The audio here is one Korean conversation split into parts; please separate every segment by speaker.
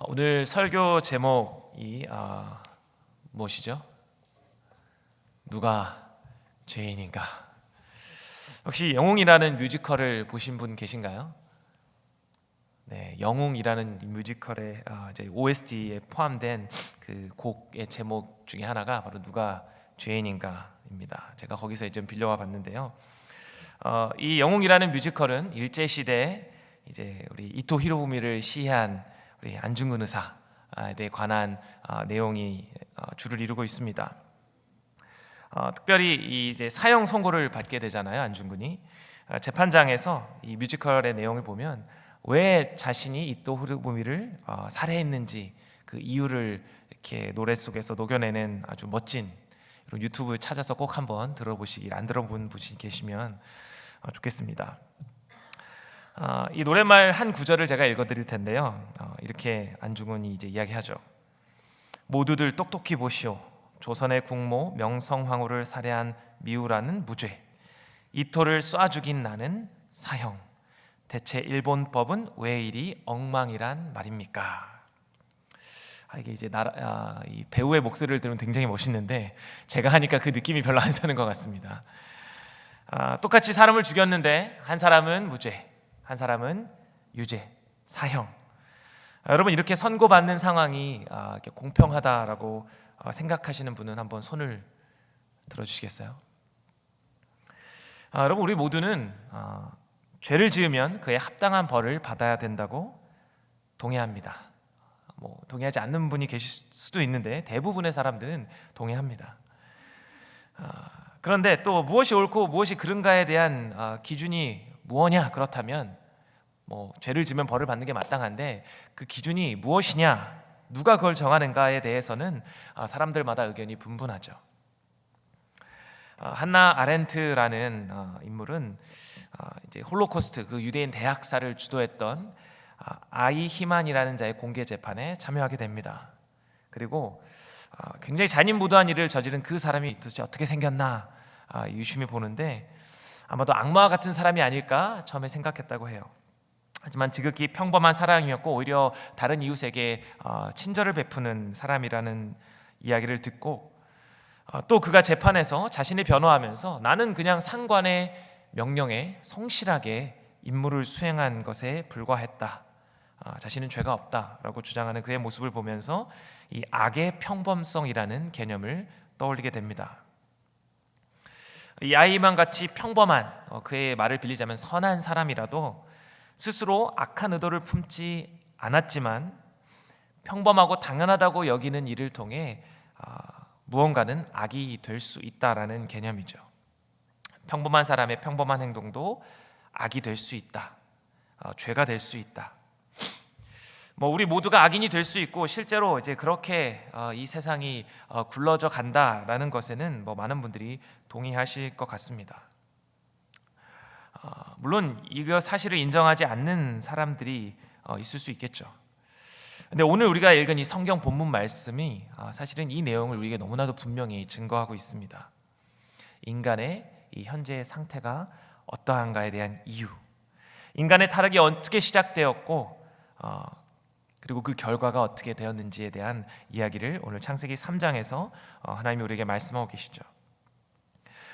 Speaker 1: 오늘 설교 제목이 무엇이죠? 누가 죄인인가? 혹시 영웅이라는 뮤지컬을 보신 분 계신가요? 네, 영웅이라는 뮤지컬의 이제 OST에 포함된 그 곡의 제목 중에 하나가 바로 누가 죄인인가입니다. 제가 거기서 좀 빌려와 봤는데요. 이 영웅이라는 뮤지컬은 일제 시대에 이제 우리 이토 히로부미를 시해한 우리 안중근 의사에 관한 내용이 주를 이루고 있습니다. 특별히 이제 사형 선고를 받게 되잖아요. 안중근이 재판장에서 이 뮤지컬의 내용을 보면 왜 자신이 이토 히로부미를 살해했는지 그 이유를 이렇게 노래 속에서 녹여내는 아주 멋진 유튜브 찾아서 꼭 한번 들어보시길, 안 들어본 분이 계시면 좋겠습니다. 이 노랫말 한 구절을 제가 읽어드릴 텐데요. 이렇게 안중근이 이제 이야기하죠. 모두들 똑똑히 보시오. 조선의 국모 명성황후를 살해한 미우라는 무죄. 이토를 쏴 죽인 나는 사형. 대체 일본 법은 왜 이리 엉망이란 말입니까? 이게 이제 이 배우의 목소리를 들으면 굉장히 멋있는데 제가 하니까 그 느낌이 별로 안 사는 것 같습니다. 똑같이 사람을 죽였는데 한 사람은 무죄, 한 사람은 유죄, 사형. 여러분 이렇게 선고받는 상황이 이렇게 공평하다라고 생각하시는 분은 한번 손을 들어주시겠어요? 여러분 우리 모두는 죄를 지으면 그에 합당한 벌을 받아야 된다고 동의합니다. 동의하지 않는 분이 계실 수도 있는데 대부분의 사람들은 동의합니다. 그런데 또 무엇이 옳고 무엇이 그른가에 대한 기준이 무엇이냐? 그렇다면 죄를 지면 벌을 받는 게 마땅한데 그 기준이 무엇이냐? 누가 그걸 정하는가에 대해서는 사람들마다 의견이 분분하죠. 한나 아렌트라는 인물은 이제 홀로코스트 그 유대인 대학살을 주도했던 아이 히만이라는 자의 공개 재판에 참여하게 됩니다. 그리고 굉장히 잔인무도한 일을 저지른 그 사람이 도대체 어떻게 생겼나 유심히 보는데 아마도 악마와 같은 사람이 아닐까 처음에 생각했다고 해요. 하지만 지극히 평범한 사람이었고 오히려 다른 이웃에게 친절을 베푸는 사람이라는 이야기를 듣고 또 그가 재판에서 자신을 변호하면서 나는 그냥 상관의 명령에 성실하게 임무를 수행한 것에 불과했다. 자신은 죄가 없다라고 주장하는 그의 모습을 보면서 이 악의 평범성이라는 개념을 떠올리게 됩니다. 이 아이만 같이 평범한 그의 말을 빌리자면 선한 사람이라도 스스로 악한 의도를 품지 않았지만 평범하고 당연하다고 여기는 일을 통해 무언가는 악이 될 수 있다라는 개념이죠. 평범한 사람의 평범한 행동도 악이 될 수 있다. 죄가 될 수 있다. 우리 모두가 악인이 될 수 있고 실제로 이제 그렇게 이 세상이 굴러져 간다라는 것에는 많은 분들이 동의하실 것 같습니다. 물론 이거 사실을 인정하지 않는 사람들이 있을 수 있겠죠. 근데 오늘 우리가 읽은 이 성경 본문 말씀이 사실은 이 내용을 우리에게 너무나도 분명히 증거하고 있습니다. 인간의 이 현재의 상태가 어떠한가에 대한 이유, 인간의 타락이 어떻게 시작되었고 그리고 그 결과가 어떻게 되었는지에 대한 이야기를 오늘 창세기 3장에서 하나님이 우리에게 말씀하고 계시죠.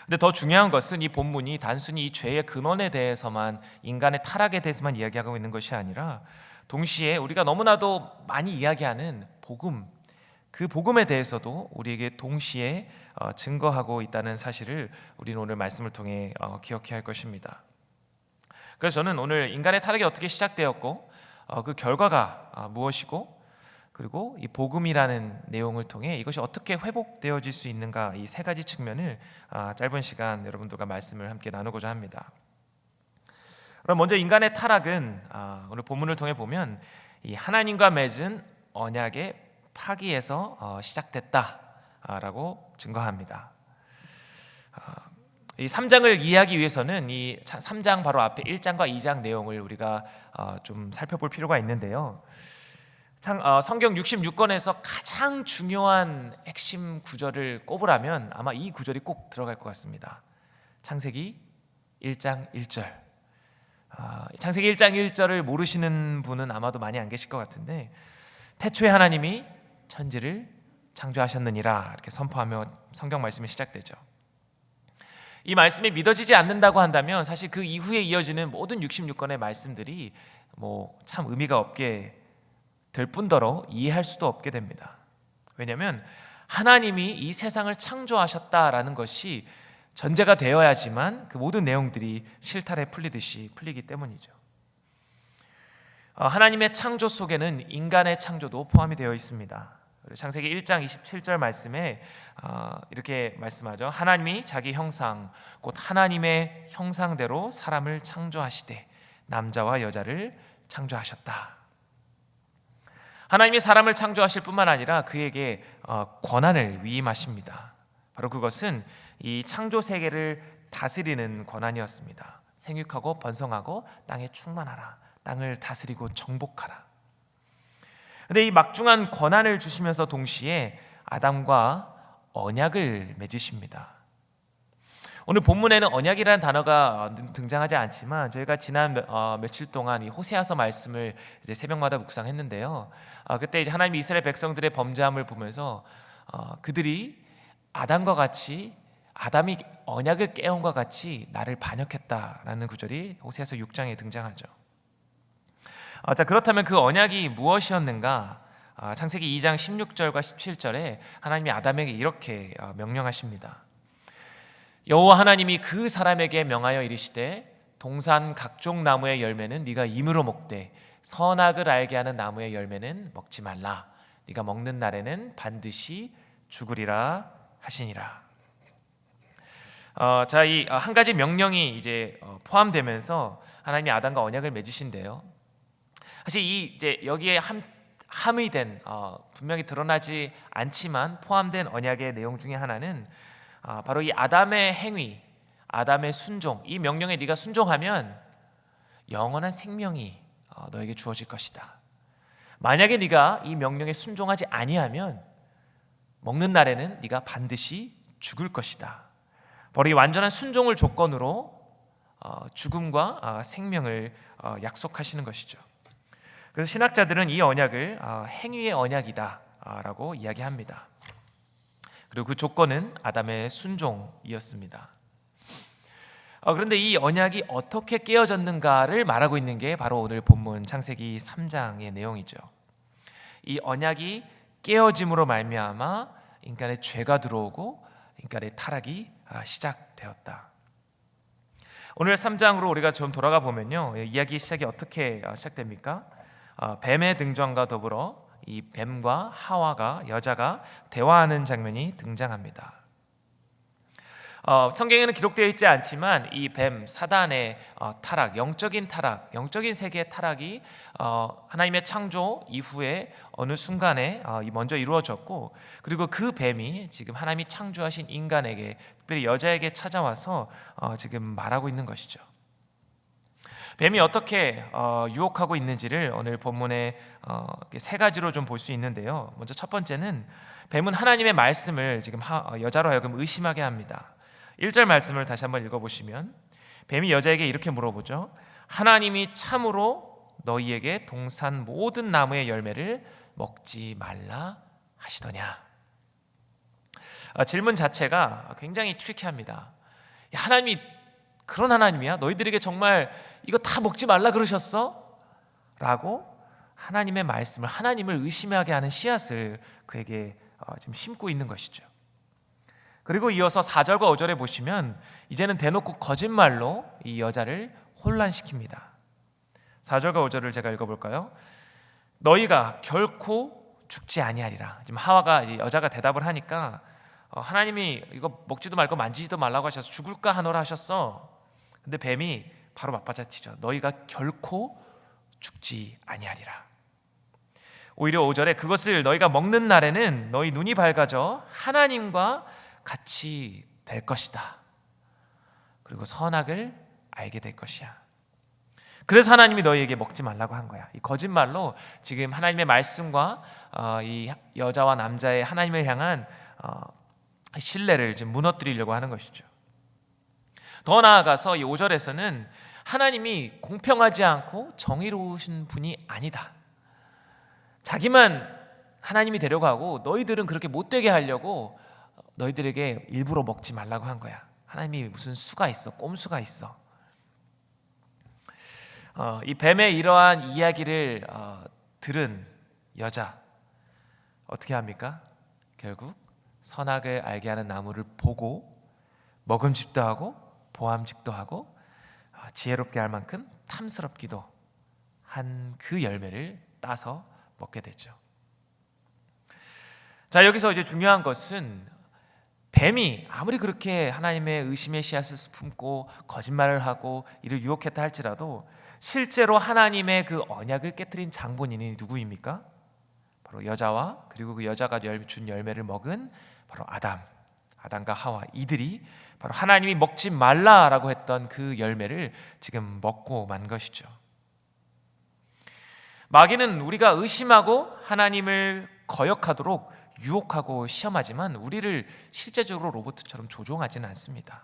Speaker 1: 근데 더 중요한 것은 이 본문이 단순히 이 죄의 근원에 대해서만, 인간의 타락에 대해서만 이야기하고 있는 것이 아니라 동시에 우리가 너무나도 많이 이야기하는 복음, 그 복음에 대해서도 우리에게 동시에 증거하고 있다는 사실을 우리는 오늘 말씀을 통해 기억해야 할 것입니다. 그래서 저는 오늘 인간의 타락이 어떻게 시작되었고 그 결과가 무엇이고 그리고 이 복음이라는 내용을 통해 이것이 어떻게 회복되어질 수 있는가, 이 세 가지 측면을 짧은 시간 여러분들과 말씀을 함께 나누고자 합니다. 그럼 먼저 인간의 타락은 오늘 본문을 통해 보면 이 하나님과 맺은 언약의 파기에서 시작됐다라고 증거합니다. 이 3장을 이해하기 위해서는 이 3장 바로 앞에 1장과 2장 내용을 우리가 좀 살펴볼 필요가 있는데요. 성경 66권에서 가장 중요한 핵심 구절을 꼽으라면 아마 이 구절이 꼭 들어갈 것 같습니다. 창세기 1장 1절. 창세기 1장 1절을 모르시는 분은 아마도 많이 안 계실 것 같은데, 태초에 하나님이 천지를 창조하셨느니라 이렇게 선포하며 성경 말씀이 시작되죠. 이 말씀이 믿어지지 않는다고 한다면 사실 그 이후에 이어지는 모든 66권의 말씀들이 참 의미가 없게 될 뿐더러 이해할 수도 없게 됩니다. 왜냐하면 하나님이 이 세상을 창조하셨다라는 것이 전제가 되어야지만 그 모든 내용들이 실타래 풀리듯이 풀리기 때문이죠. 하나님의 창조 속에는 인간의 창조도 포함이 되어 있습니다. 창세기 1장 27절 말씀에 이렇게 말씀하죠. 하나님이 자기 형상 곧 하나님의 형상대로 사람을 창조하시되 남자와 여자를 창조하셨다. 하나님이 사람을 창조하실 뿐만 아니라 그에게 권한을 위임하십니다. 바로 그것은 이 창조 세계를 다스리는 권한이었습니다. 생육하고 번성하고 땅에 충만하라. 땅을 다스리고 정복하라. 그런데 이 막중한 권한을 주시면서 동시에 아담과 언약을 맺으십니다. 오늘 본문에는 언약이라는 단어가 등장하지 않지만 저희가 지난 며칠 동안 이 호세아서 말씀을 이제 새벽마다 묵상했는데요. 그때 이제 하나님이 이스라엘 백성들의 범죄함을 보면서 그들이 아담과 같이 아담이 언약을 깨운과 같이 나를 반역했다라는 구절이 호세아서 6장에 등장하죠. 자, 그렇다면 그 언약이 무엇이었는가? 창세기 2장 16절과 17절에 하나님이 아담에게 이렇게 명령하십니다. 여호와 하나님이 그 사람에게 명하여 이르시되 동산 각종 나무의 열매는 네가 임으로 먹되 선악을 알게 하는 나무의 열매는 먹지 말라. 네가 먹는 날에는 반드시 죽으리라 하시니라. 자, 이 한 가지 명령이 이제 포함되면서 하나님이 아담과 언약을 맺으신데요. 사실 이제 여기에 함의 된 분명히 드러나지 않지만 포함된 언약의 내용 중에 하나는 바로 이 아담의 행위, 아담의 순종, 이 명령에 네가 순종하면 영원한 생명이 너에게 주어질 것이다. 만약에 네가 이 명령에 순종하지 아니하면 먹는 날에는 네가 반드시 죽을 것이다. 바로 이 완전한 순종을 조건으로 죽음과 생명을 약속하시는 것이죠. 그래서 신학자들은 이 언약을 행위의 언약이다라고 이야기합니다. 그리고 그 조건은 아담의 순종이었습니다. 그런데 이 언약이 어떻게 깨어졌는가를 말하고 있는 게 바로 오늘 본문 창세기 3장의 내용이죠. 이 언약이 깨어짐으로 말미암아 인간의 죄가 들어오고 인간의 타락이 시작되었다. 오늘 3장으로 우리가 좀 돌아가 보면요, 이야기 시작이 어떻게 시작됩니까? 뱀의 등장과 더불어 이 뱀과 하와가 여자가 대화하는 장면이 등장합니다. 성경에는 기록되어 있지 않지만 이 뱀 사단의 타락, 영적인 타락, 영적인 세계의 타락이 하나님의 창조 이후에 어느 순간에 먼저 이루어졌고, 그리고 그 뱀이 지금 하나님이 창조하신 인간에게, 특별히 여자에게 찾아와서 지금 말하고 있는 것이죠. 뱀이 어떻게 유혹하고 있는지를 오늘 본문에 세 가지로 좀 볼 수 있는데요. 먼저 첫 번째는 뱀은 하나님의 말씀을 지금 여자로 하여금 의심하게 합니다. 1절 말씀을 다시 한번 읽어보시면 뱀이 여자에게 이렇게 물어보죠. 하나님이 참으로 너희에게 동산 모든 나무의 열매를 먹지 말라 하시더냐. 질문 자체가 굉장히 트리키합니다. 하나님이 그런 하나님이야? 너희들에게 정말 이거 다 먹지 말라 그러셨어? 라고 하나님의 말씀을, 하나님을 의심하게 하는 씨앗을 그에게 지금 심고 있는 것이죠. 그리고 이어서 4절과 5절에 보시면 이제는 대놓고 거짓말로 이 여자를 혼란시킵니다. 4절과 5절을 제가 읽어볼까요? 너희가 결코 죽지 아니하리라. 지금 하와가, 여자가 대답을 하니까 하나님이 이거 먹지도 말고 만지지도 말라고 하셔서 죽을까 하노라 하셨어. 근데 뱀이 바로 맞받아치죠. 너희가 결코 죽지 아니하리라. 오히려 5절에 그것을 너희가 먹는 날에는 너희 눈이 밝아져 하나님과 같이 될 것이다. 그리고 선악을 알게 될 것이야. 그래서 하나님이 너희에게 먹지 말라고 한 거야. 이 거짓말로 지금 하나님의 말씀과 이 여자와 남자의 하나님을 향한 신뢰를 지금 무너뜨리려고 하는 것이죠. 더 나아가서 이 5절에서는 하나님이 공평하지 않고 정의로우신 분이 아니다. 자기만 하나님이 되려고 하고 너희들은 그렇게 못되게 하려고 너희들에게 일부러 먹지 말라고 한 거야. 하나님이 무슨 수가 있어, 꼼수가 있어. 이 뱀의 이러한 이야기를 들은 여자 어떻게 합니까? 결국 선악을 알게 하는 나무를 보고 먹음직도 하고 보암직도 하고 지혜롭게 할 만큼 탐스럽기도 한 그 열매를 따서 먹게 되죠. 자, 여기서 이제 중요한 것은 뱀이 아무리 그렇게 하나님의 의심의 씨앗을 품고 거짓말을 하고 이를 유혹했다 할지라도 실제로 하나님의 그 언약을 깨트린 장본인이 누구입니까? 바로 여자와 그리고 그 여자가 준 열매를 먹은 바로 아담과 하와, 이들이 바로 하나님이 먹지 말라라고 했던 그 열매를 지금 먹고 만 것이죠. 마귀는 우리가 의심하고 하나님을 거역하도록 유혹하고 시험하지만 우리를 실제적으로 로봇처럼 조종하지는 않습니다.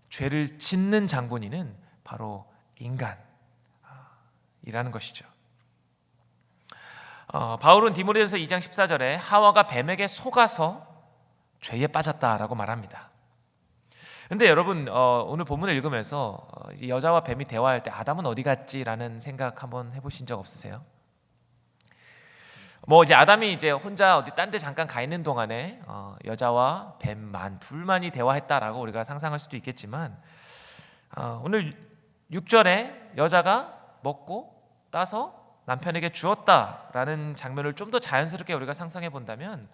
Speaker 1: 죄를 짓는 장본인은 바로 인간이라는 것이죠. 바울은 디모데전서 2장 14절에 하와가 뱀에게 속아서 죄에 빠졌다라고 말합니다. 근데 여러분 오늘 본문을 읽으면서 여자와 뱀이 대화할 때 아담은 어디 갔지라는 생각 한번 해보신 적 없으세요? 이제 아담이 이제 혼자 어디 딴 데 잠깐 가 있는 동안에 여자와 뱀만 둘만이 대화했다라고 우리가 상상할 수도 있겠지만 오늘 6절에 여자가 먹고 따서 남편에게 주었다라는 장면을 좀 더 자연스럽게 우리가 상상해 본다면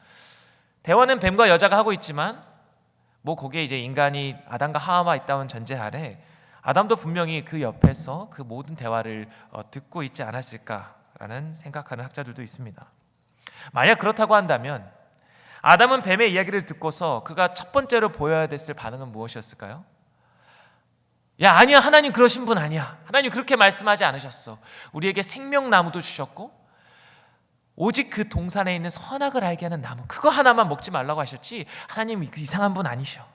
Speaker 1: 대화는 뱀과 여자가 하고 있지만 거기에 이제 인간이 아담과 하와가 있다는 전제 아래 아담도 분명히 그 옆에서 그 모든 대화를 듣고 있지 않았을까라는 생각하는 학자들도 있습니다. 만약 그렇다고 한다면 아담은 뱀의 이야기를 듣고서 그가 첫 번째로 보여야 됐을 반응은 무엇이었을까요? 야, 아니야, 하나님 그러신 분 아니야. 하나님 그렇게 말씀하지 않으셨어. 우리에게 생명나무도 주셨고 오직 그 동산에 있는 선악을 알게 하는 나무 그거 하나만 먹지 말라고 하셨지 하나님 이상한 분 아니셔.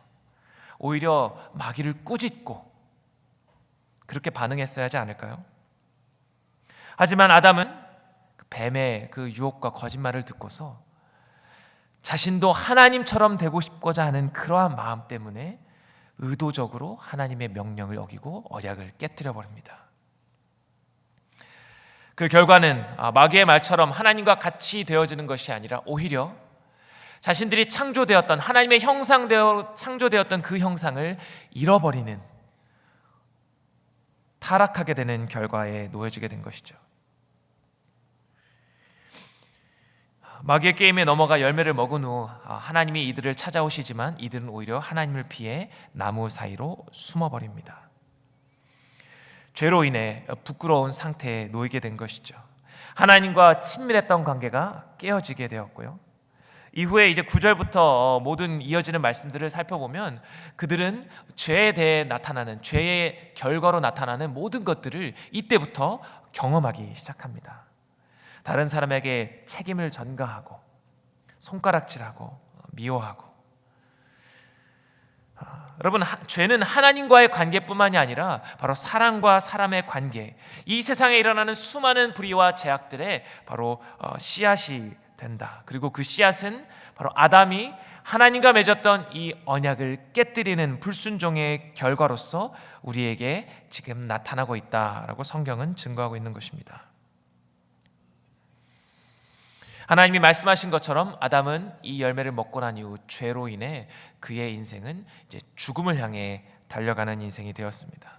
Speaker 1: 오히려 마귀를 꾸짖고 그렇게 반응했어야 하지 않을까요? 하지만 아담은 뱀의 그 유혹과 거짓말을 듣고서 자신도 하나님처럼 되고 싶고자 하는 그러한 마음 때문에 의도적으로 하나님의 명령을 어기고 언약을 깨뜨려 버립니다. 그 결과는 마귀의 말처럼 하나님과 같이 되어지는 것이 아니라 오히려 자신들이 창조되었던 하나님의 형상대로 창조되었던 그 형상을 잃어버리는 타락하게 되는 결과에 놓여지게 된 것이죠. 마귀의 게임에 넘어가 열매를 먹은 후 하나님이 이들을 찾아오시지만 이들은 오히려 하나님을 피해 나무 사이로 숨어버립니다. 죄로 인해 부끄러운 상태에 놓이게 된 것이죠. 하나님과 친밀했던 관계가 깨어지게 되었고요. 이후에 이제 9절부터 모든 이어지는 말씀들을 살펴보면 그들은 죄에 대해 나타나는 죄의 결과로 나타나는 모든 것들을 이때부터 경험하기 시작합니다. 다른 사람에게 책임을 전가하고 손가락질하고 미워하고 여러분 죄는 하나님과의 관계뿐만이 아니라 바로 사람과 사람의 관계 이 세상에 일어나는 수많은 불의와 죄악들의 바로 씨앗이 된다. 그리고 그 씨앗은 바로 아담이 하나님과 맺었던 이 언약을 깨뜨리는 불순종의 결과로서 우리에게 지금 나타나고 있다라고 성경은 증거하고 있는 것입니다. 하나님이 말씀하신 것처럼 아담은 이 열매를 먹고 난 이후 죄로 인해 그의 인생은 이제 죽음을 향해 달려가는 인생이 되었습니다.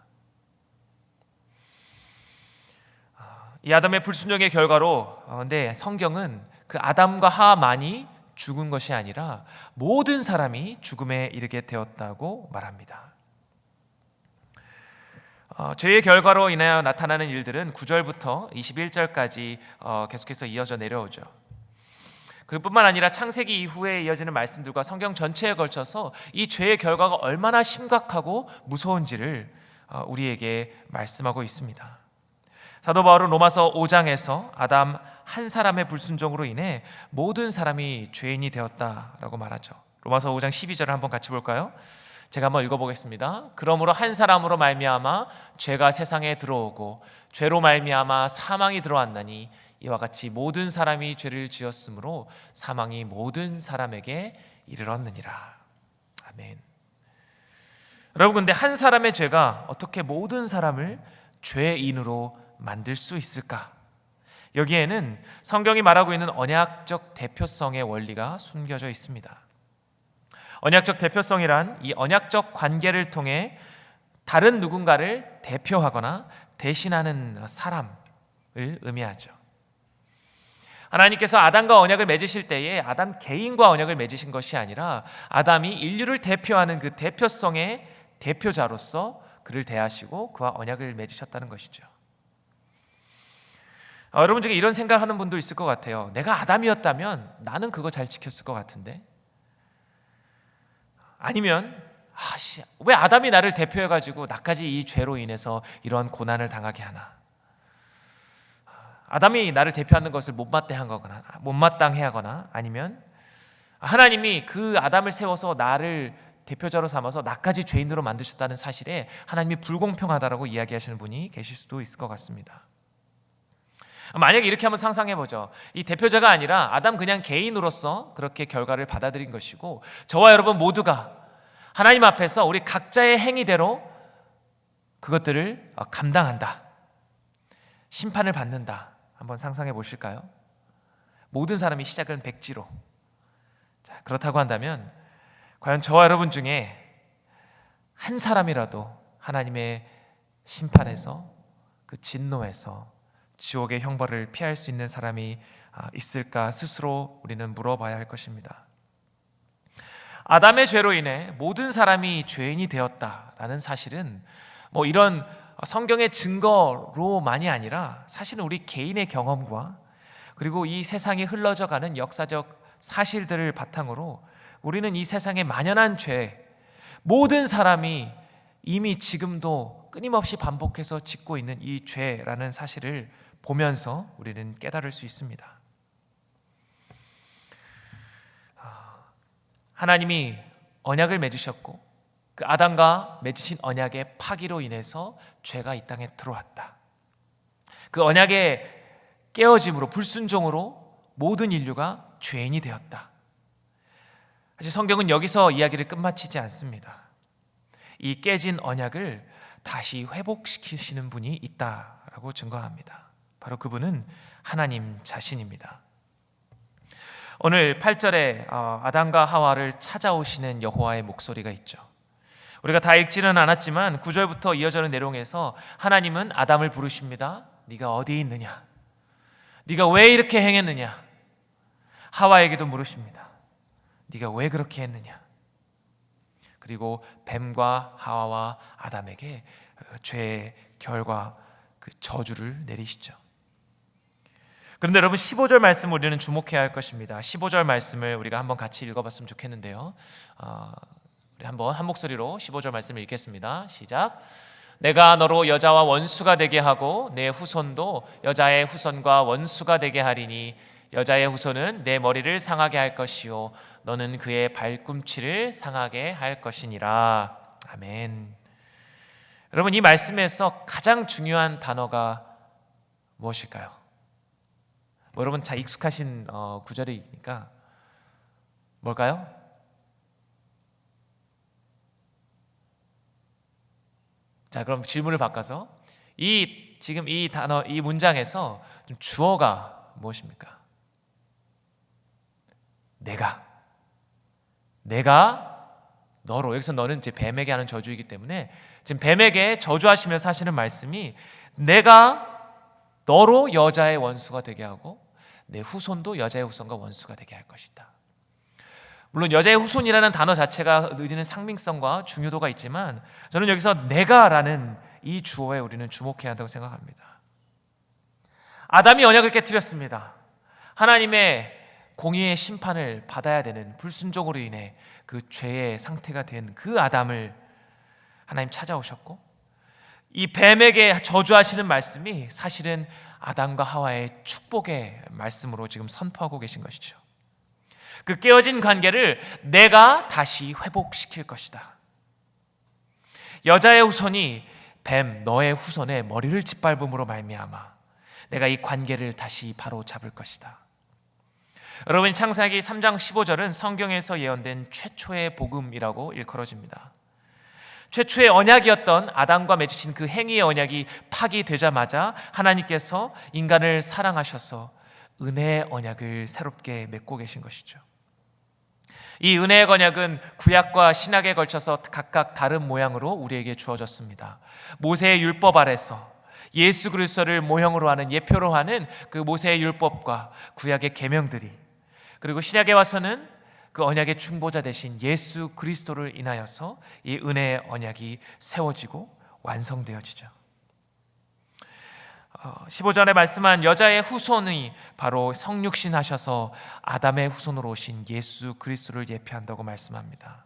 Speaker 1: 이 아담의 불순종의 결과로 근데 성경은 그 아담과 하와만이 죽은 것이 아니라 모든 사람이 죽음에 이르게 되었다고 말합니다. 죄의 결과로 인하여 나타나는 일들은 9절부터 21절까지 계속해서 이어져 내려오죠. 그뿐만 아니라 창세기 이후에 이어지는 말씀들과 성경 전체에 걸쳐서 이 죄의 결과가 얼마나 심각하고 무서운지를 우리에게 말씀하고 있습니다. 사도 바울은 로마서 5장에서 아담 한 사람의 불순종으로 인해 모든 사람이 죄인이 되었다라고 말하죠. 로마서 5장 12절을 한번 같이 볼까요? 제가 한번 읽어보겠습니다. 그러므로 한 사람으로 말미암아 죄가 세상에 들어오고 죄로 말미암아 사망이 들어왔나니 이와 같이 모든 사람이 죄를 지었으므로 사망이 모든 사람에게 이르렀느니라. 아멘. 여러분, 근데 한 사람의 죄가 어떻게 모든 사람을 죄인으로 만들 수 있을까? 여기에는 성경이 말하고 있는 언약적 대표성의 원리가 숨겨져 있습니다. 언약적 대표성이란 이 언약적 관계를 통해 다른 누군가를 대표하거나 대신하는 사람을 의미하죠. 하나님께서 아담과 언약을 맺으실 때에 아담 개인과 언약을 맺으신 것이 아니라 아담이 인류를 대표하는 그 대표성의 대표자로서 그를 대하시고 그와 언약을 맺으셨다는 것이죠. 여러분 중에 이런 생각하는 분도 있을 것 같아요. 내가 아담이었다면 나는 그거 잘 지켰을 것 같은데. 아니면 왜 아담이 나를 대표해가지고 나까지 이 죄로 인해서 이런 고난을 당하게 하나. 아담이 나를 대표하는 것을 못마땅해 하거나 아니면 하나님이 그 아담을 세워서 나를 대표자로 삼아서 나까지 죄인으로 만드셨다는 사실에 하나님이 불공평하다라고 이야기하시는 분이 계실 수도 있을 것 같습니다. 만약에 이렇게 한번 상상해보죠. 이 대표자가 아니라 아담 그냥 개인으로서 그렇게 결과를 받아들인 것이고 저와 여러분 모두가 하나님 앞에서 우리 각자의 행위대로 그것들을 감당한다, 심판을 받는다. 한번 상상해 보실까요? 모든 사람이 시작은 백지로. 자, 그렇다고 한다면 과연 저와 여러분 중에 한 사람이라도 하나님의 심판에서 그 진노에서 지옥의 형벌을 피할 수 있는 사람이 있을까 스스로 우리는 물어봐야 할 것입니다. 아담의 죄로 인해 모든 사람이 죄인이 되었다라는 사실은 이런 성경의 증거로만이 아니라 사실은 우리 개인의 경험과 그리고 이 세상에 흘러져가는 역사적 사실들을 바탕으로 우리는 이 세상에 만연한 죄, 모든 사람이 이미 지금도 끊임없이 반복해서 짓고 있는 이 죄라는 사실을 보면서 우리는 깨달을 수 있습니다. 하나님이 언약을 맺으셨고 그 아담과 맺으신 언약의 파기로 인해서 죄가 이 땅에 들어왔다. 그 언약의 깨어짐으로, 불순종으로 모든 인류가 죄인이 되었다. 사실 성경은 여기서 이야기를 끝마치지 않습니다. 이 깨진 언약을 다시 회복시키시는 분이 있다라고 증거합니다. 바로 그분은 하나님 자신입니다. 오늘 8절에 아담과 하와를 찾아오시는 여호와의 목소리가 있죠. 우리가 다 읽지는 않았지만 9절부터 이어지는 내용에서 하나님은 아담을 부르십니다. 네가 어디 있느냐? 네가 왜 이렇게 행했느냐? 하와에게도 물으십니다. 네가 왜 그렇게 했느냐? 그리고 뱀과 하와와 아담에게 죄의 결과 그 저주를 내리시죠. 그런데 여러분 15절 말씀 우리는 주목해야 할 것입니다. 15절 말씀을 우리가 한번 같이 읽어봤으면 좋겠는데요. 우리 한번 한 목소리로 15절 말씀을 읽겠습니다. 시작. 내가 너로 여자와 원수가 되게 하고 내 후손도 여자의 후손과 원수가 되게 하리니 여자의 후손은 내 머리를 상하게 할 것이요 너는 그의 발꿈치를 상하게 할 것이니라. 아멘. 여러분 이 말씀에서 가장 중요한 단어가 무엇일까요? 여러분 잘 익숙하신 구절이니까 뭘까요? 자, 그럼 질문을 바꿔서 지금 이 단어, 이 문장에서 좀 주어가 무엇입니까? 내가 너로, 여기서 너는 이제 뱀에게 하는 저주이기 때문에 지금 뱀에게 저주하시면서 하시는 말씀이 내가 너로 여자의 원수가 되게 하고 내 후손도 여자의 후손과 원수가 되게 할 것이다. 물론 여자의 후손이라는 단어 자체가 누리는 상징성과 중요도가 있지만 저는 여기서 내가라는 이 주어에 우리는 주목해야 한다고 생각합니다. 아담이 언약을 깨뜨렸습니다. 하나님의 공의의 심판을 받아야 되는 불순종으로 인해 그 죄의 상태가 된 그 아담을 하나님 찾아오셨고 이 뱀에게 저주하시는 말씀이 사실은 아담과 하와의 축복의 말씀으로 지금 선포하고 계신 것이죠. 그 깨어진 관계를 내가 다시 회복시킬 것이다. 여자의 후손이 뱀 너의 후손의 머리를 짓밟음으로 말미암아 내가 이 관계를 다시 바로 잡을 것이다. 여러분, 창세기 3장 15절은 성경에서 예언된 최초의 복음이라고 일컬어집니다. 최초의 언약이었던 아담과 맺으신 그 행위의 언약이 파기되자마자 하나님께서 인간을 사랑하셔서 은혜의 언약을 새롭게 맺고 계신 것이죠. 이 은혜의 언약은 구약과 신약에 걸쳐서 각각 다른 모양으로 우리에게 주어졌습니다. 모세의 율법 아래서 예수 그리스도를 모형으로 하는, 예표로 하는 그 모세의 율법과 구약의 계명들이, 그리고 신약에 와서는 그 언약의 중보자 되신 예수 그리스도를 인하여서 이 은혜의 언약이 세워지고 완성되어지죠. 15절에 말씀한 여자의 후손이 바로 성육신 하셔서 아담의 후손으로 오신 예수 그리스도를 예표한다고 말씀합니다.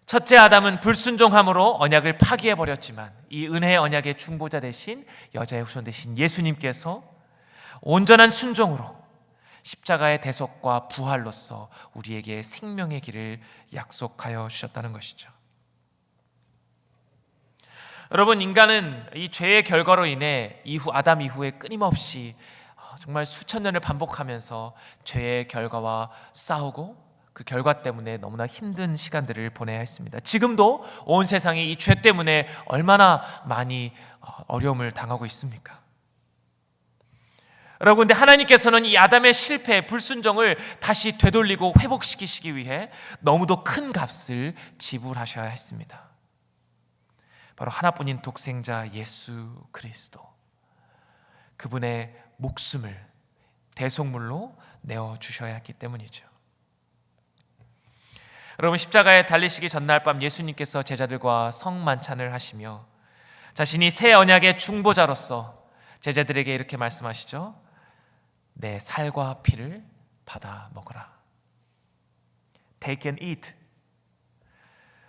Speaker 1: 첫째 아담은 불순종함으로 언약을 파기해버렸지만 이 은혜의 언약의 중보자 되신 여자의 후손 되신 예수님께서 온전한 순종으로 십자가의 대속과 부활로서 우리에게 생명의 길을 약속하여 주셨다는 것이죠. 여러분, 인간은 이 죄의 결과로 인해 아담 이후에 끊임없이 정말 수천 년을 반복하면서 죄의 결과와 싸우고 그 결과 때문에 너무나 힘든 시간들을 보내야 했습니다. 지금도 온 세상이 이 죄 때문에 얼마나 많이 어려움을 당하고 있습니까? 여러분, 근데 하나님께서는 이 아담의 실패, 불순종을 다시 되돌리고 회복시키시기 위해 너무도 큰 값을 지불하셔야 했습니다. 바로 하나뿐인 독생자 예수 그리스도, 그분의 목숨을 대속물로 내어주셔야 했기 때문이죠. 여러분, 십자가에 달리시기 전날 밤 예수님께서 제자들과 성만찬을 하시며 자신이 새 언약의 중보자로서 제자들에게 이렇게 말씀하시죠. 내 살과 피를 받아 먹으라. Take and eat.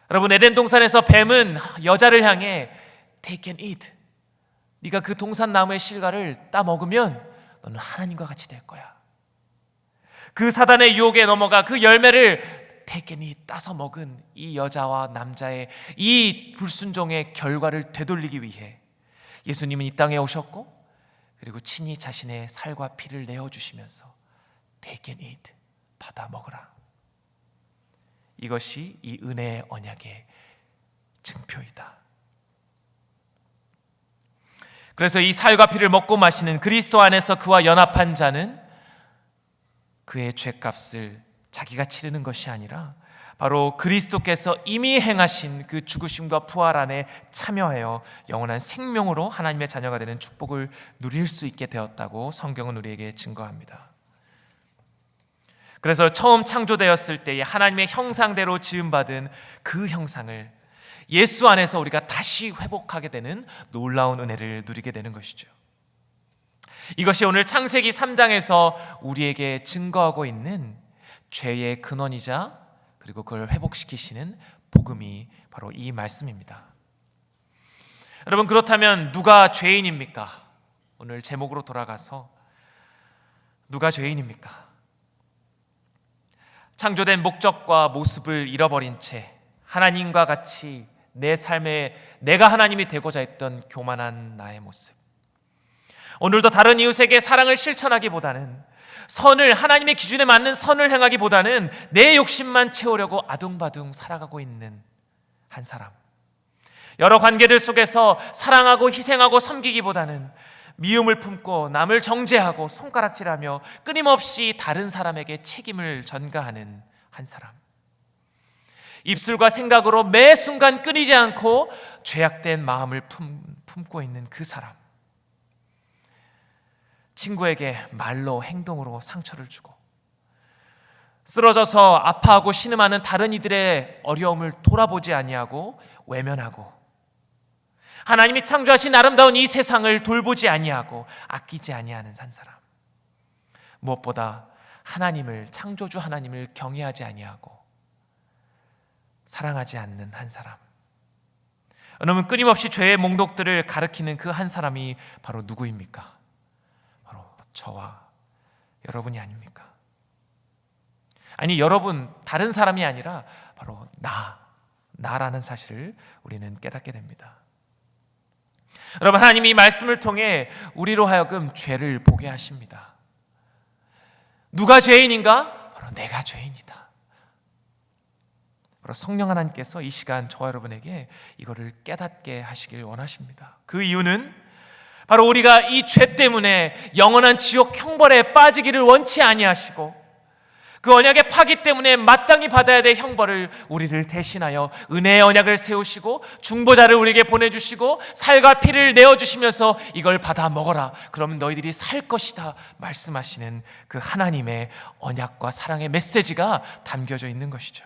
Speaker 1: 여러분, 에덴 동산에서 뱀은 여자를 향해 Take and eat. 네가 그 동산 나무의 실과를 따 먹으면 너는 하나님과 같이 될 거야. 그 사단의 유혹에 넘어가 그 열매를 Take and eat, 따서 먹은 이 여자와 남자의 이 불순종의 결과를 되돌리기 위해 예수님은 이 땅에 오셨고, 그리고 친히 자신의 살과 피를 내어주시면서 Take and eat, 받아 먹으라. 이것이 이 은혜의 언약의 증표이다. 그래서 이 살과 피를 먹고 마시는 그리스도 안에서 그와 연합한 자는 그의 죄값을 자기가 치르는 것이 아니라 바로 그리스도께서 이미 행하신 그 죽으심과 부활 안에 참여하여 영원한 생명으로 하나님의 자녀가 되는 축복을 누릴 수 있게 되었다고 성경은 우리에게 증거합니다. 그래서 처음 창조되었을 때에 하나님의 형상대로 지음받은 그 형상을 예수 안에서 우리가 다시 회복하게 되는 놀라운 은혜를 누리게 되는 것이죠. 이것이 오늘 창세기 3장에서 우리에게 증거하고 있는 죄의 근원이자 그리고 그걸 회복시키시는 복음이 바로 이 말씀입니다. 여러분, 그렇다면 누가 죄인입니까? 오늘 제목으로 돌아가서 누가 죄인입니까? 창조된 목적과 모습을 잃어버린 채 하나님과 같이 내 삶에 내가 하나님이 되고자 했던 교만한 나의 모습. 오늘도 다른 이웃에게 사랑을 실천하기보다는, 선을, 하나님의 기준에 맞는 선을 행하기보다는 내 욕심만 채우려고 아둥바둥 살아가고 있는 한 사람. 여러 관계들 속에서 사랑하고 희생하고 섬기기보다는 미움을 품고 남을 정죄하고 손가락질하며 끊임없이 다른 사람에게 책임을 전가하는 한 사람. 입술과 생각으로 매 순간 끊이지 않고 죄악된 마음을 품고 있는 그 사람. 친구에게 말로, 행동으로 상처를 주고 쓰러져서 아파하고 신음하는 다른 이들의 어려움을 돌아보지 아니하고 외면하고, 하나님이 창조하신 아름다운 이 세상을 돌보지 아니하고 아끼지 아니하는 한 사람. 무엇보다 하나님을, 창조주 하나님을 경외하지 아니하고 사랑하지 않는 한 사람. 여러분, 끊임없이 죄의 몽독들을 가리키는 그 한 사람이 바로 누구입니까? 바로 저와 여러분이 아닙니까? 아니, 여러분, 다른 사람이 아니라 바로 나라는 사실을 우리는 깨닫게 됩니다. 여러분, 하나님이 이 말씀을 통해 우리로 하여금 죄를 보게 하십니다. 누가 죄인인가? 바로 내가 죄인이다. 바로 성령 하나님께서 이 시간 저와 여러분에게 이거를 깨닫게 하시길 원하십니다. 그 이유는 바로 우리가 이 죄 때문에 영원한 지옥 형벌에 빠지기를 원치 아니하시고 그 언약의 파기 때문에 마땅히 받아야 될 형벌을 우리를 대신하여 은혜의 언약을 세우시고 중보자를 우리에게 보내주시고 살과 피를 내어주시면서 이걸 받아 먹어라, 그러면 너희들이 살 것이다 말씀하시는 그 하나님의 언약과 사랑의 메시지가 담겨져 있는 것이죠.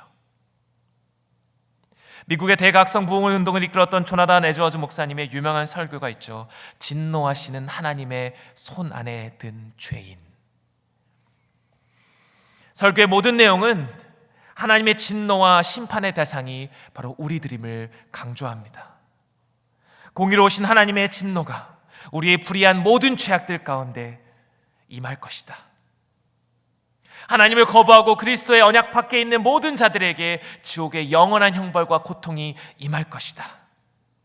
Speaker 1: 미국의 대각성 부흥 운동을 이끌었던 조나단 에드워즈 목사님의 유명한 설교가 있죠. 진노하시는 하나님의 손 안에 든 죄인. 설교의 모든 내용은 하나님의 진노와 심판의 대상이 바로 우리들임을 강조합니다. 공의로우신 하나님의 진노가 우리의 불의한 모든 죄악들 가운데 임할 것이다. 하나님을 거부하고 그리스도의 언약 밖에 있는 모든 자들에게 지옥의 영원한 형벌과 고통이 임할 것이다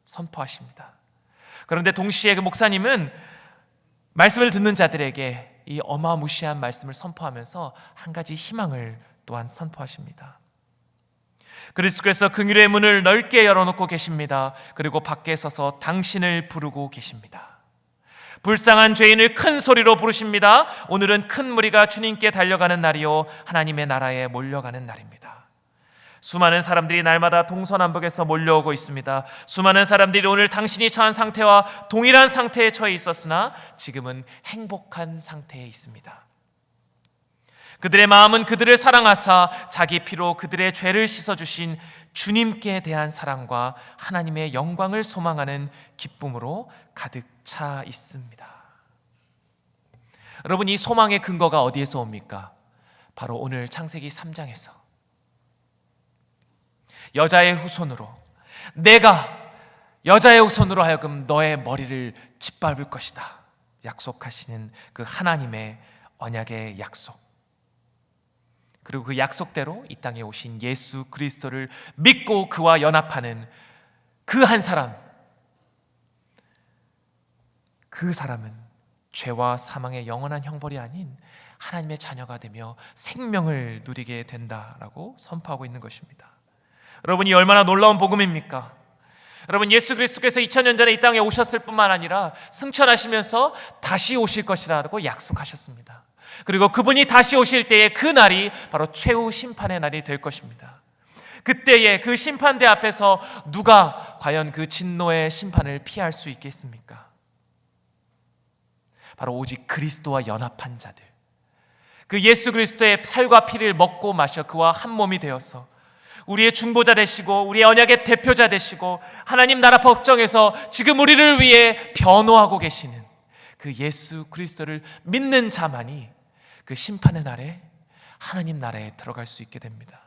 Speaker 1: 선포하십니다. 그런데 동시에 그 목사님은 말씀을 듣는 자들에게 이 어마무시한 말씀을 선포하면서 한 가지 희망을 또한 선포하십니다. 그리스도께서 긍휼의 문을 넓게 열어놓고 계십니다. 그리고 밖에 서서 당신을 부르고 계십니다. 불쌍한 죄인을 큰 소리로 부르십니다. 오늘은 큰 무리가 주님께 달려가는 날이요 하나님의 나라에 몰려가는 날입니다. 수많은 사람들이 날마다 동서남북에서 몰려오고 있습니다. 수많은 사람들이 오늘 당신이 처한 상태와 동일한 상태에 처해 있었으나 지금은 행복한 상태에 있습니다. 그들의 마음은 그들을 사랑하사 자기 피로 그들의 죄를 씻어주신 주님께 대한 사랑과 하나님의 영광을 소망하는 기쁨으로 가득 차 있습니다. 여러분, 이 소망의 근거가 어디에서 옵니까? 바로 오늘 창세기 3장에서 여자의 후손으로, 내가 여자의 후손으로 하여금 너의 머리를 짓밟을 것이다 약속하시는 그 하나님의 언약의 약속, 그리고 그 약속대로 이 땅에 오신 예수 그리스도를 믿고 그와 연합하는 그 한 사람, 그 사람은 죄와 사망의 영원한 형벌이 아닌 하나님의 자녀가 되며 생명을 누리게 된다라고 선포하고 있는 것입니다. 여러분, 이 얼마나 놀라운 복음입니까? 여러분, 예수 그리스도께서 2000년 전에 이 땅에 오셨을 뿐만 아니라 승천하시면서 다시 오실 것이라고 약속하셨습니다. 그리고 그분이 다시 오실 때에 그 날이 바로 최후 심판의 날이 될 것입니다. 그때에 그 심판대 앞에서 누가 과연 그 진노의 심판을 피할 수 있겠습니까? 바로 오직 그리스도와 연합한 자들, 그 예수 그리스도의 살과 피를 먹고 마셔 그와 한 몸이 되어서 우리의 중보자 되시고 우리의 언약의 대표자 되시고 하나님 나라 법정에서 지금 우리를 위해 변호하고 계시는 그 예수 그리스도를 믿는 자만이 그 심판의 날에 하나님 나라에 들어갈 수 있게 됩니다.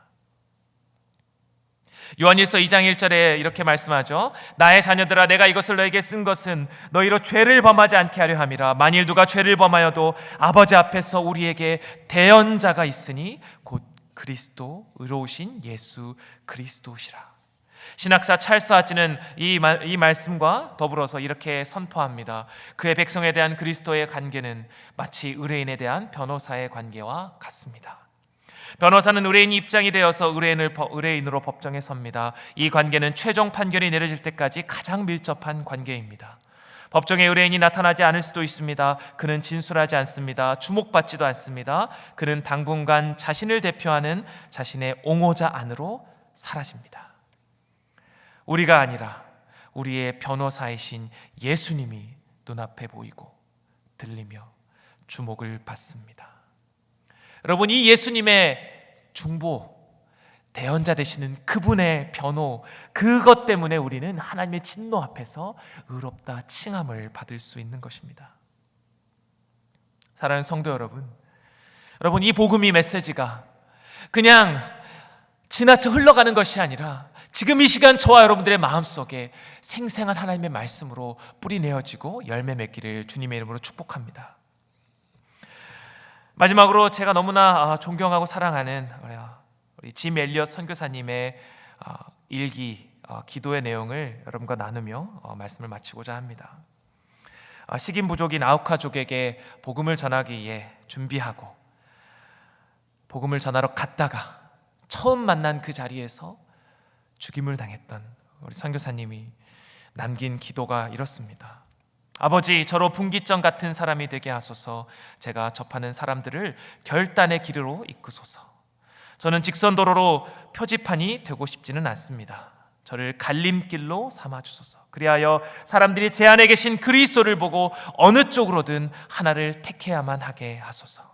Speaker 1: 요한일서 2장 1절에 이렇게 말씀하죠. 나의 자녀들아, 내가 이것을 너에게 쓴 것은 너희로 죄를 범하지 않게 하려 함이라. 만일 누가 죄를 범하여도 아버지 앞에서 우리에게 대언자가 있으니 곧 그리스도, 의로우신 예수 그리스도시라. 신학사 찰스 하츠는 이 말씀과 더불어서 이렇게 선포합니다. 그의 백성에 대한 그리스도의 관계는 마치 의뢰인에 대한 변호사의 관계와 같습니다. 변호사는 의뢰인이 입장이 되어서 의뢰인으로 법정에 섭니다. 이 관계는 최종 판결이 내려질 때까지 가장 밀접한 관계입니다. 법정에 의뢰인이 나타나지 않을 수도 있습니다. 그는 진술하지 않습니다. 주목받지도 않습니다. 그는 당분간 자신을 대표하는 자신의 옹호자 안으로 사라집니다. 우리가 아니라 우리의 변호사이신 예수님이 눈앞에 보이고 들리며 주목을 받습니다. 여러분, 이 예수님의 중보, 대언자 되시는 그분의 변호, 그것 때문에 우리는 하나님의 진노 앞에서 의롭다 칭함을 받을 수 있는 것입니다. 사랑하는 성도 여러분, 이 복음이 메시지가 그냥 지나쳐 흘러가는 것이 아니라 지금 이 시간 저와 여러분들의 마음속에 생생한 하나님의 말씀으로 뿌리 내어지고 열매 맺기를 주님의 이름으로 축복합니다. 마지막으로 제가 너무나 존경하고 사랑하는 우리 짐 엘리엇 선교사님의 일기 기도의 내용을 여러분과 나누며 말씀을 마치고자 합니다. 식인 부족인 아우카족에게 복음을 전하기 위해 준비하고 복음을 전하러 갔다가 처음 만난 그 자리에서 죽임을 당했던 우리 선교사님이 남긴 기도가 이렇습니다. 아버지, 저로 분기점 같은 사람이 되게 하소서. 제가 접하는 사람들을 결단의 길으로 이끄소서. 저는 직선도로로 표지판이 되고 싶지는 않습니다. 저를 갈림길로 삼아주소서. 그리하여 사람들이 제 안에 계신 그리스도를 보고 어느 쪽으로든 하나를 택해야만 하게 하소서.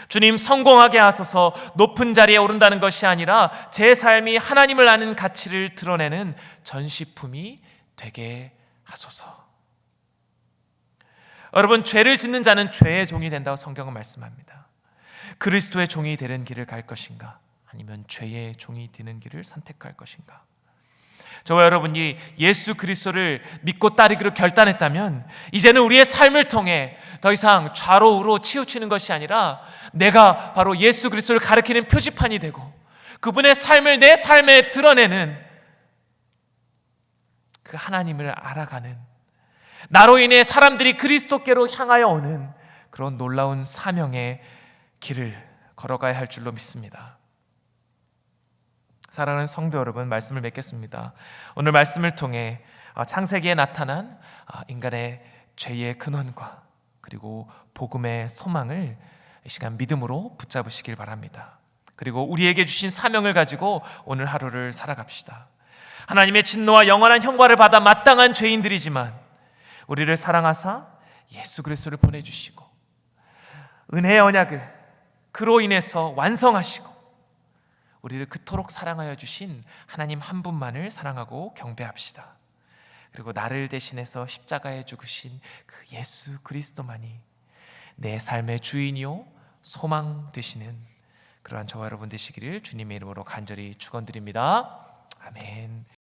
Speaker 1: 주님, 성공하게 하소서. 높은 자리에 오른다는 것이 아니라 제 삶이 하나님을 아는 가치를 드러내는 전시품이 되게 하소서. 여러분, 죄를 짓는 자는 죄의 종이 된다고 성경은 말씀합니다. 그리스도의 종이 되는 길을 갈 것인가, 아니면 죄의 종이 되는 길을 선택할 것인가? 저와 여러분이 예수 그리스도를 믿고 따르기로 결단했다면 이제는 우리의 삶을 통해 더 이상 좌로 우로 치우치는 것이 아니라 내가 바로 예수 그리스도를 가리키는 표지판이 되고 그분의 삶을 내 삶에 드러내는 그 하나님을 알아가는, 나로 인해 사람들이 그리스도께로 향하여 오는 그런 놀라운 사명의 길을 걸어가야 할 줄로 믿습니다. 사랑하는 성도 여러분, 말씀을 맺겠습니다. 오늘 말씀을 통해 창세기에 나타난 인간의 죄의 근원과 그리고 복음의 소망을 이 시간 믿음으로 붙잡으시길 바랍니다. 그리고 우리에게 주신 사명을 가지고 오늘 하루를 살아갑시다. 하나님의 진노와 영원한 형벌을 받아 마땅한 죄인들이지만 우리를 사랑하사 예수 그리스도를 보내주시고 은혜의 언약을 그로 인해서 완성하시고 우리를 그토록 사랑하여 주신 하나님 한 분만을 사랑하고 경배합시다. 그리고 나를 대신해서 십자가에 죽으신 그 예수 그리스도만이 내 삶의 주인이요 소망 되시는 그러한 저와 여러분 되시기를 주님의 이름으로 간절히 축원드립니다. 아멘.